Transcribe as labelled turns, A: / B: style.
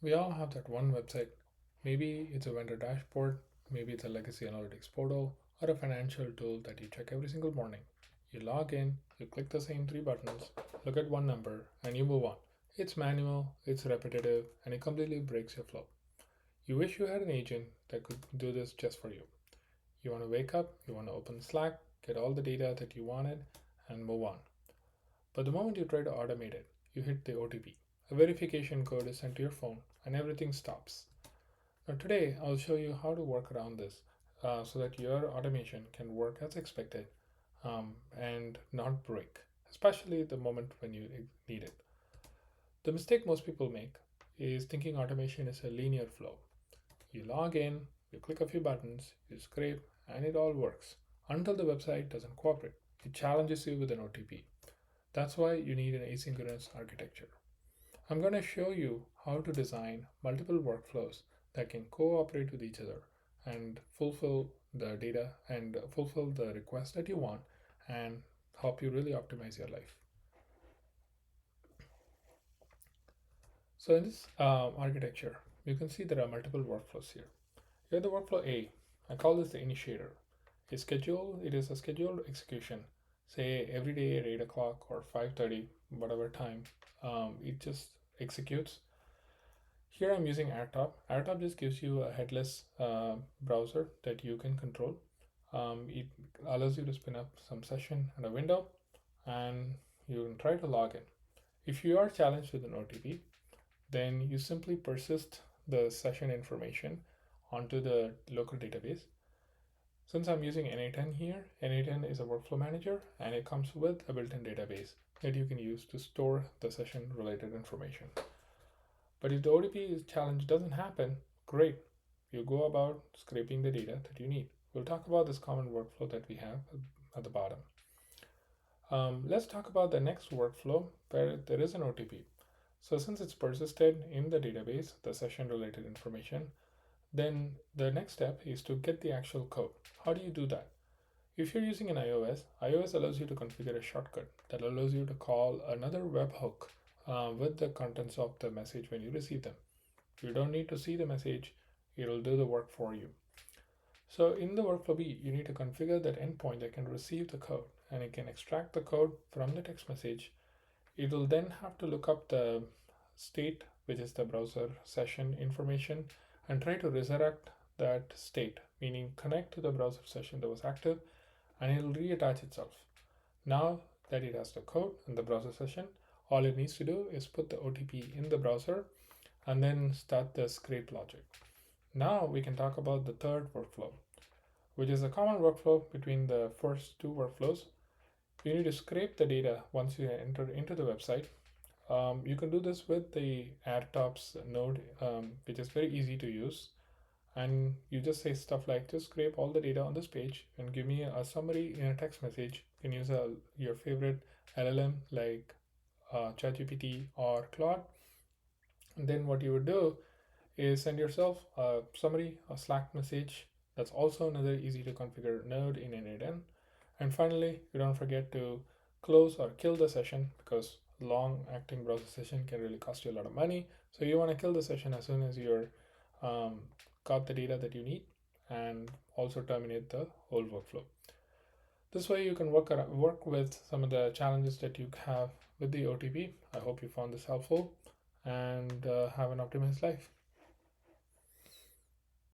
A: We all have that one website. Maybe it's a vendor dashboard, maybe it's a legacy analytics portal, or a financial tool that you check every single morning. You log in, you click the same three buttons, look at one number, and you move on. It's manual, it's repetitive, and it completely breaks your flow. You wish you had an agent that could do this just for you. You want to wake up, you want to open Slack, get all the data that you wanted, and move on. But the moment you try to automate it, you hit the OTP. A verification code is sent to your phone, and everything stops. Now, today, I'll show you how to work around this so that your automation can work as expected and not break, especially the moment when you need it. The mistake most people make is thinking automation is a linear flow. You log in, you click a few buttons, you scrape, and it all works until the website doesn't cooperate. It challenges you with an OTP. That's why you need an asynchronous architecture. I'm going to show you how to design multiple workflows that can cooperate with each other and fulfill the data and fulfill the request that you want and help you really optimize your life. So in this architecture, you can see there are multiple workflows here. You have the workflow A. I call this the initiator. It is a scheduled execution, say every day at 8 o'clock or 5:30, whatever time. It just executes. Here I'm using airtop. Airtop just gives you a headless browser that you can control. It allows you to spin up some session and a window, and you can try to log in. If you are challenged with an OTP, then you simply persist the session information onto the local database. Since I'm using n8n here, n8n is a workflow manager and it comes with a built-in database that you can use to store the session related information. But if the OTP challenge doesn't happen, great. You go about scraping the data that you need. We'll talk about this common workflow that we have at the bottom. Let's talk about the next workflow where there is an OTP. So since it's persisted in the database, the session related information, then the next step is to get the actual code. How do you do that? If you're using an iOS allows you to configure a shortcut that allows you to call another webhook with the contents of the message when you receive them. You don't need to see the message, it'll do the work for you. So in the workflow B, you need to configure that endpoint that can receive the code and it can extract the code from the text message. It will then have to look up the state, which is the browser session information, and try to resurrect that state, meaning connect to the browser session that was active, and it will reattach itself. Now that it has the code and the browser session, all it needs to do is put the OTP in the browser and then start the scrape logic. Now we can talk about the third workflow, which is a common workflow between the first two workflows. You need to scrape the data once you enter into the website. You can do this with the airtops node, which is very easy to use. And you just say stuff like, just scrape all the data on this page and give me a summary in a text message. You can use your favorite LLM like ChatGPT or Claude. And then what you would do is send yourself a summary, a Slack message. That's also another easy to configure node in n8n. And finally, you don't forget to close or kill the session because long acting browser session can really cost you a lot of money. So you want to kill the session as soon as you're got the data that you need and also terminate the whole workflow. This way you can work with some of the challenges that you have with the OTP. I hope you found this helpful and have an optimized life.